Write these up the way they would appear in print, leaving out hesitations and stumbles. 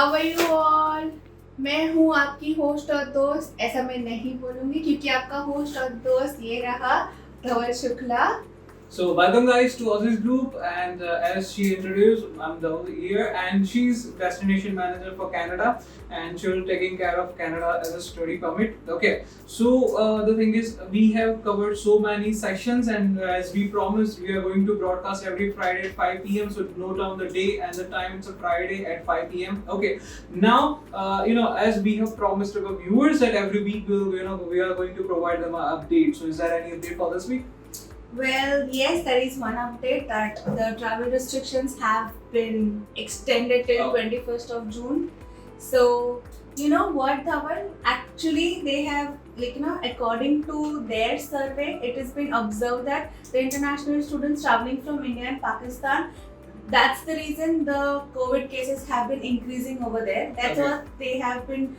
How are you all. मैं हूँ आपकी होस्ट और दोस्त। ऐसा मैं नहीं बोलूँगी क्योंकि आपका होस्ट और दोस्त ये रहा धवल Shukla. So welcome guys to Aussie's group, and as she introduced, I'm Dhaval here, and she's destination manager for Canada, and she'll taking care of Canada as a study permit. Okay, so the thing is, we have covered so many sessions, and as we promised, we are going to broadcast every Friday at 5 p.m. So note down the day and the time. It's a Friday at 5 p.m. Okay, now as we have promised our viewers that every week we are going to provide them an update. So is there any update for this week? Well, yes, there is one update that the travel restrictions have been extended till 21st of June. So, you know what, Dhaval? Actually, they have, according to their survey, it has been observed that the international students traveling from India and Pakistan, that's the reason the COVID cases have been increasing over there. That's what they have been,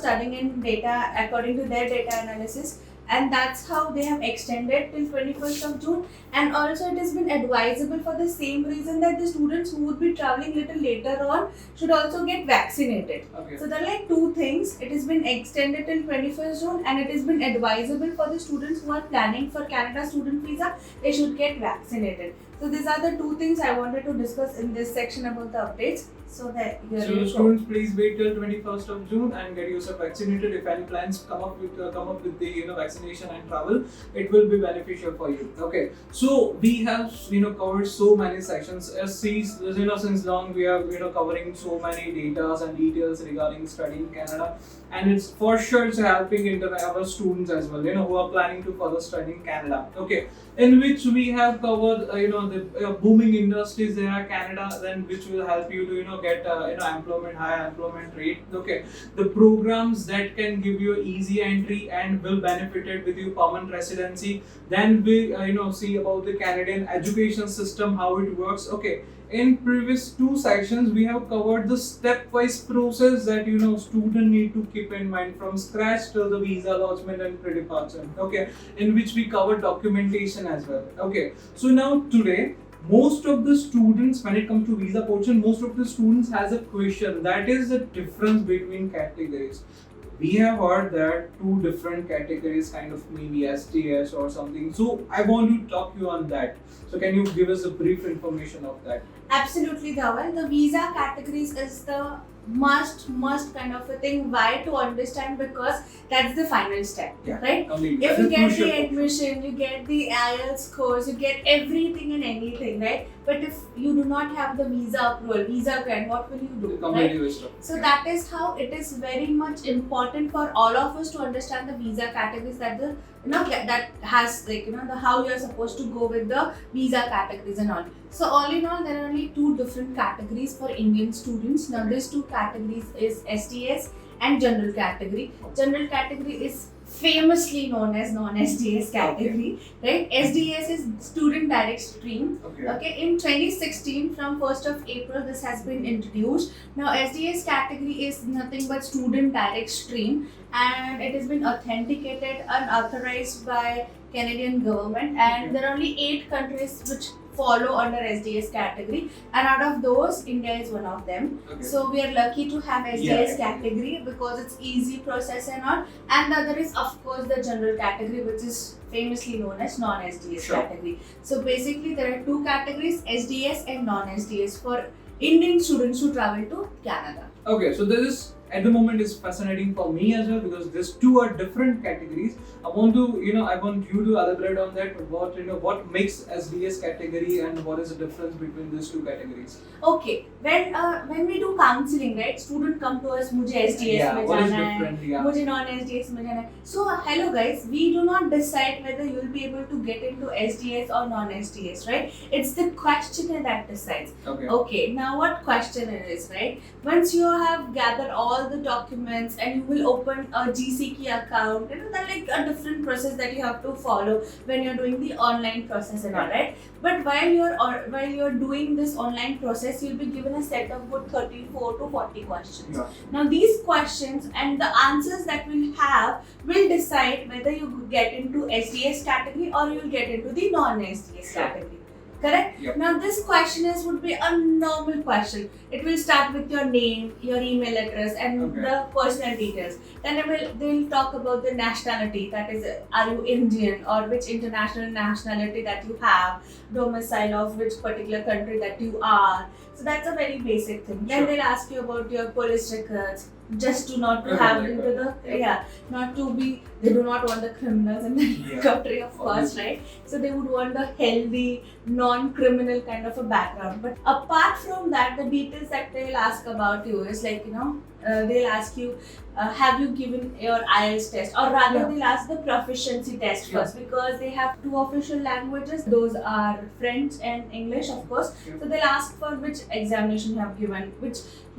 studying in data according to their data analysis. And that's how they have extended till 21st of June. And also it has been advisable for the same reason that the students who would be traveling little later on should also get vaccinated. So there are like two things. It has been extended till 21st June and it has been advisable for the students who are planning for Canada student visa, they should get vaccinated. So these are the two things I wanted to discuss in this section about the updates. So students, please wait till 21st of June and get yourself vaccinated. If any plans come up with the vaccination and travel, it will be beneficial for you. Okay, so we have covered so many sections. As since long we are covering so many data and details regarding studying in Canada, and it's for sure it's helping our students as well. Who are planning to further study in Canada. Okay, in which we have covered the booming industries there are Canada, then which will help you to get high employment rate. Okay, the programs that can give you easy entry and will benefit it with your permanent residency. Then we see about the Canadian education system, how it works. Okay, in previous two sections we have covered the stepwise process that student need to keep in mind from scratch till the visa lodgement and pre-departure. Okay, in which we cover documentation as well. Okay, so now today most of the students, when it comes to visa portion, most of the students has a question, that is the difference between categories. We have heard that two different categories, kind of maybe STS or something. So I want to talk you on that. So can you give us a brief information of that? Absolutely, Dhaval. The visa categories is the must kind of a thing. Why? To understand, because that's the final step, right? If you get the admission, you get the IELTS scores, you get everything and anything, right? But if you do not have the visa approval, visa grant, what will you do, right? So that is how it is very much important for all of us to understand the visa categories, that the that has the how you are supposed to go with the visa categories and all. So all in all, there are only two different categories for Indian students. Now these two categories is STS and general category. General category is famously known as non-SDS category, right? SDS is student direct stream. Okay, in 2016, from 1st of April, this has been introduced. Now SDS category is nothing but student direct stream, and it has been authenticated and authorized by Canadian government, and there are only 8 countries which follow under SDS category, and out of those India is one of them. So we are lucky to have SDS category because it's easy process and all, and the other is of course the general category, which is famously known as non-SDS category. So basically there are two categories, SDS and non-SDS, for Indian students who travel to Canada. Okay, so this is at the moment is fascinating for me as well, because these two are different categories. I want you to elaborate on that. What makes SDS category and what is the difference between these two categories? Okay, when we do counseling, right, student come to us, मुझे SDS में जाना है, मुझे non-SDS में जाना है. So hello guys, we do not decide whether you will be able to get into SDS or non-SDS, right? It's the questionnaire that decides. Okay, now what questionnaire is, right? Once you have gathered all the documents and you will open a GCK account, that's like a different process that you have to follow when you're doing the online process and all, right? But while you're doing this online process, you'll be given a set of good 34 to 40 questions. Now these questions and the answers that we'll have will decide whether you get into SDS category or you'll get into the non-SDS category. Correct? Yep. Now this question would be a normal question. It will start with your name, your email address, and Okay. the personal details. Then they'll talk about the nationality, that is, are you Indian, or which international nationality that you have, domicile of which particular country that you are. So that's a very basic thing. Then Sure. they'll ask you about your police records, just to not to Yeah, have like into that. the not to be. They do not want the criminals in the Yeah. country, of course, Obviously. right? So they would want the healthy, non-criminal kind of a background. But apart from that, the details that they'll ask about you is like, they'll ask you, have you given your IELTS test? Or rather, Yeah. they'll ask the proficiency test Yeah. first, because they have two official languages. Those are French and English, of course. Yeah. So they'll ask for which examination you have given, which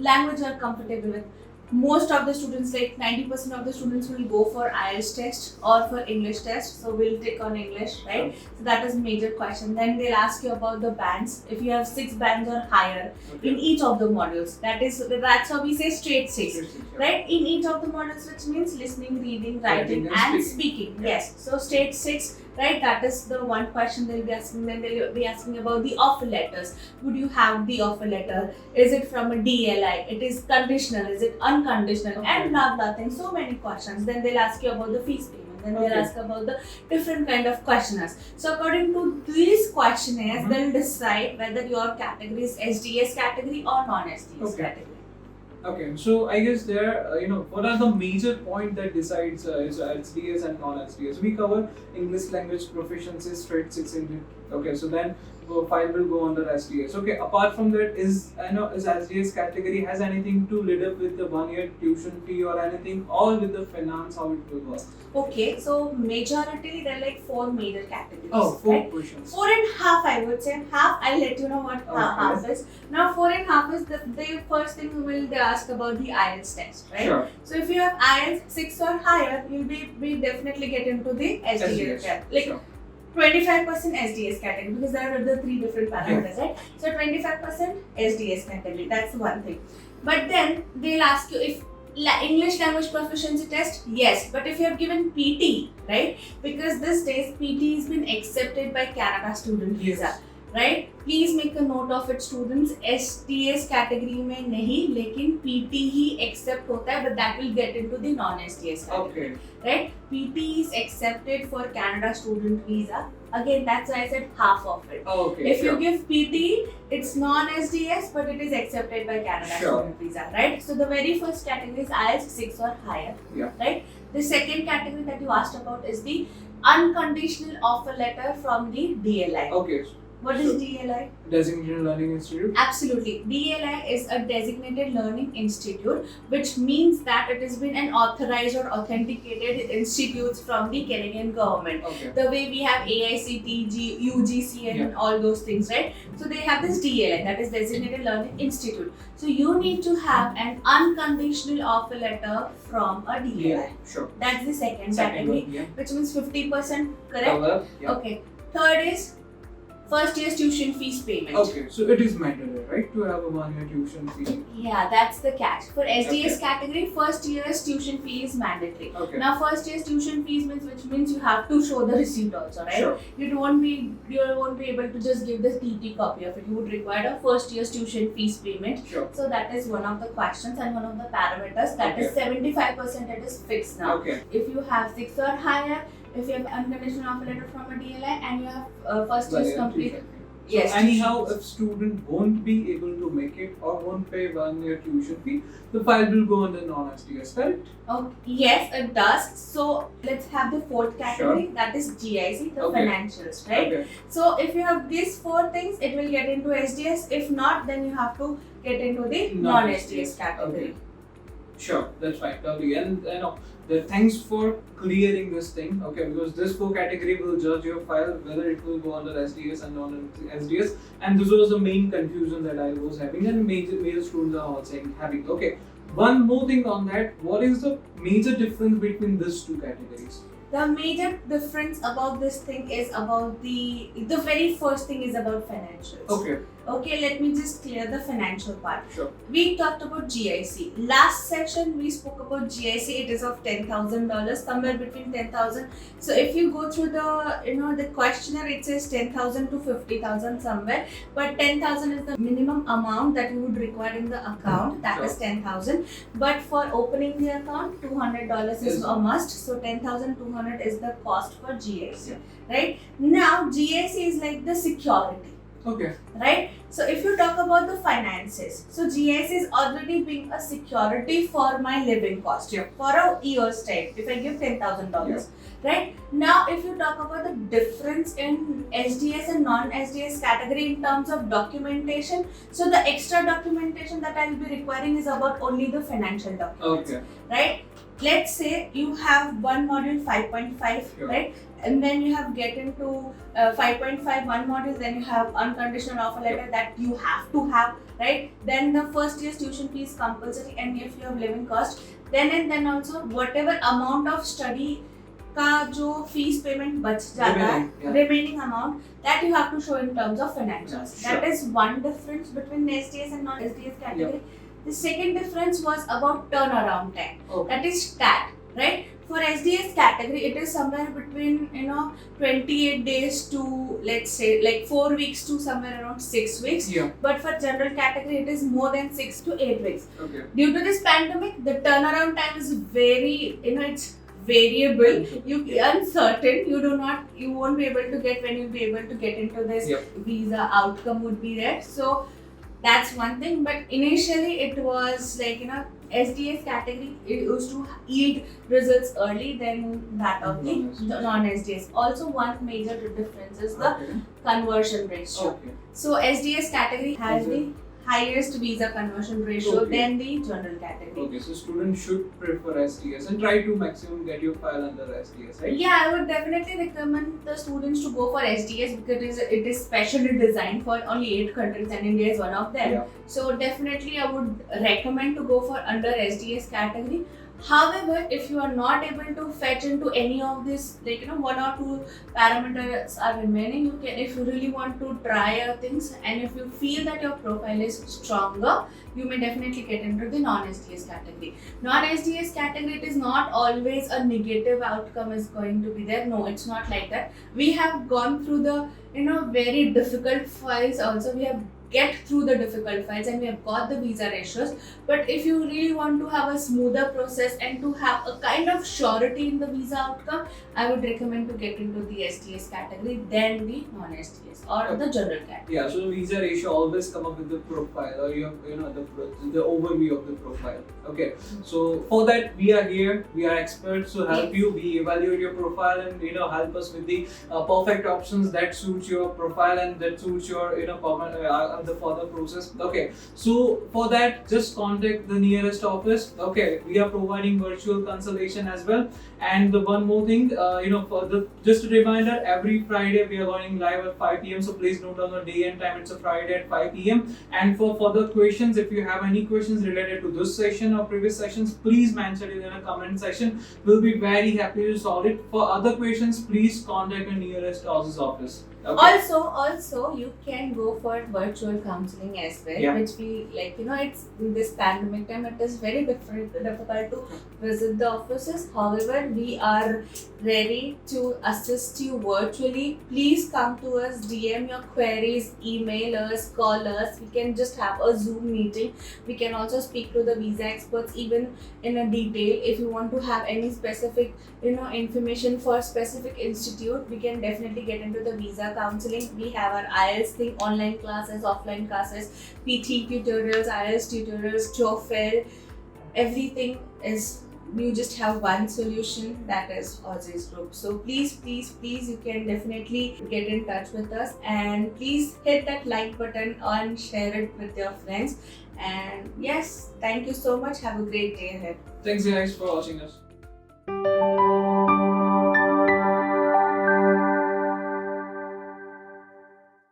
language you are comfortable with. Most of the students, like 90% of the students, will go for IELTS test or for English test. So we'll take on English, right? So that is major question. Then they'll ask you about the bands. If you have 6 bands or higher in each of the modules, that's how we say straight 6, right? In each of the modules, which means listening, reading, writing, and speaking. Yeah. Yes. So straight 6. Right, that is the one question they'll be asking. Then they'll be asking about the offer letters. Would you have the offer letter? Is it from a DLI? It is conditional? Is it unconditional? Okay. And blah blah things. So many questions. Then they'll ask you about the fees payment. Then they'll Okay. ask about the different kind of questionnaires. So according to these questionnaires, Mhm. they'll decide whether your category is SDS category or non-SDS Okay. category. Okay, so I guess there, what are the major point that decides is SDS and non-SDS? We cover English language proficiency straight 6 Indian. Okay, so then file will go under SDS. Okay, apart from that, is SDS category has anything to lead up with the 1-year tuition fee or anything, or with the finance, how it will work? Okay, so majority there are like 4 major categories. Oh, 4 right? questions. 4 and half, I would say. Half, I'll let you know what Okay. half is. Now, 4 and half is the first thing they ask about the IELTS test, right? Sure. So, if you have IELTS 6 or higher, you'll be definitely get into the SDS. Like Sure. 25% SDS category, because there are the 3 different parameters, right? So, 25% SDS category. That's one thing. But then they'll ask you if English language proficiency test, yes, but if you have given PT, right? Because these days PT has been accepted by Canada student visa, right? Please make a note of it, students. SDS category में नहीं, लेकिन PT ही accept होता है, but that will get into the non-SDS category, Okay. right? PT is accepted for Canada student visa. Again, that's why I said half of it. Okay. If you give PT, it's non-SDS, but it is accepted by Canada Sure. student visa, right? So the very first category is IELTS 6 or higher, Yeah. right? The second category that you asked about is the unconditional offer letter from the DLI. Okay. What is Sure. DLI? Designated Learning Institute. Absolutely. DLI is a designated learning institute, which means that it has been an authorized or authenticated institute from the Canadian government. Okay. The way we have AICT, UGC and all those things, right? So they have this DLI, that is Designated Learning Institute. So you need to have an unconditional offer letter from a DLI. Yeah. Sure. That's the second Second category, one, yeah. which means 50%, correct? Cover, yeah. Okay. Third is first year's tuition fees payment. Okay, so it is mandatory, right, to have a 1-year tuition fee? Yeah, that's the catch. For SDS Okay. category, first year's tuition fee is mandatory. Okay. Now, first year's tuition fees means, which means you have to show the receipt also, right? Sure. You won't be able to just give the TT copy of it. You would require a first year's tuition fees payment. Sure. So that is one of the questions and one of the parameters. That is 75%. It is fixed now. Okay. If you have 6 or higher, if you have unconditional offer letter from a DLI, and you have first year's 1-year complete. tuition fee. Yes. So anyhow, if student won't be able to make it or won't pay 1-year tuition fee, the file will go under non-SDS, correct? Oh, yes, it does. So let's have the fourth category, that is GIC, the Okay. financials, right? Okay. So if you have these 4 things, it will get into SDS. If not, then you have to get into the non-SDS category. Sure, that's fine, lovely. And thanks for clearing this thing, okay, because this 4 category will judge your file whether it will go under SDS and non-SDS, and this was the main confusion that I was having, and major students are also having. Okay, one more thing on that, what is the major difference between these 2 categories? The major difference about this thing is about the very first thing is about financials. Okay. Okay, let me just clear the financial part. Sure. We talked about GIC. Last section we spoke about GIC. It is of $10,000, somewhere between 10,000. So if you go through the the questionnaire, it says 10,000 to 50,000 somewhere. But 10,000 is the minimum amount that you would require in the account. That is 10,000. But for opening the account, $200 is a must. So 10,200 is the cost for GIC. Right now, GIC is like the security. Okay. Right? So if you talk about the finances, so GIC is already being a security for my living cost for a year's time. If I give $10,000, right? Now, if you talk about the difference in SDS and non-SDS category in terms of documentation, so the extra documentation that I will be requiring is about only the financial documents, right? Let's say you have one module 5.5, right? And then you have get into 5.5 one module, then you have unconditional offer letter that you have to have, right? Then the first year's tuition fee is compulsory, and if you have living cost, then also whatever amount of study का जो fees payment बच जाता है, remaining amount that you have to show in terms of financials. That is one difference between SDS and non-SDS category. The second difference was about turnaround time. That is TAT, right? For SDS category, it is somewhere between 28 days to, let's say, like 4 weeks to somewhere around 6 weeks. But for general category, it is more than 6 to 8 weeks. Due to this pandemic, the turnaround time is very, it's variable, uncertain. You won't be able to get when you'll be able to get into this visa outcome would be there. So that's one thing. But initially, it was like SDS category, it used to yield results early than that of the non-SDS. Also, one major difference is the conversion ratio. So SDS category has the highest visa conversion ratio than the general category. Okay, so students should prefer SDS and try to maximum get your file under SDS, right? Yeah, I would definitely recommend the students to go for SDS because it is specially designed for only 8 countries and India is one of them. So definitely I would recommend to go for under SDS category. However, if you are not able to fetch into any of this, like 1 or 2 parameters are remaining, you can, if you really want to try things and if you feel that your profile is stronger, you may definitely get into the non-SDS category. Non-SDS category, it is not always a negative outcome is going to be there. No, it's not like that. We have gone through the very difficult files also. We have get through the difficult files and we have got the visa ratios. But if you really want to have a smoother process and to have a kind of surety in the visa outcome, I would recommend to get into the SDS category than the non-SDS or the general category. Yeah, so visa ratio always come up with the profile or you have the overview of the profile. Okay, so for that we are here. We are experts to help you. We evaluate your profile and help us with the perfect options that suits your profile and that suits your the further process. Okay, so for that just contact the nearest office. Okay, we are providing virtual consultation as well. And the one more thing, just a reminder, every Friday we are going live at 5 p.m. So please note down the day and time. It's a Friday at 5 p.m. And for further questions, if you have any questions related to this session or previous sessions, please mention it in a comment section. We'll be very happy to solve it. For other questions, please contact your nearest office. Okay. Also, you can go for virtual counseling as well, which we it's in this pandemic time, it is very difficult to visit the offices. However, we are ready to assist you virtually. Please come to us, DM your queries, email us, call us. We can just have a Zoom meeting. We can also speak to the visa experts even in a detail. If you want to have any specific information for specific institute, we can definitely get into the visa counseling. We have our IELTS thing, online classes, offline classes, PT tutorials, IELTS tutorials, TOEFL. Everything is, you just have one solution, that is Aussies Group. So please, you can definitely get in touch with us and please hit that like button and share it with your friends. And yes, thank you so much. Have a great day ahead. Thanks guys for watching us.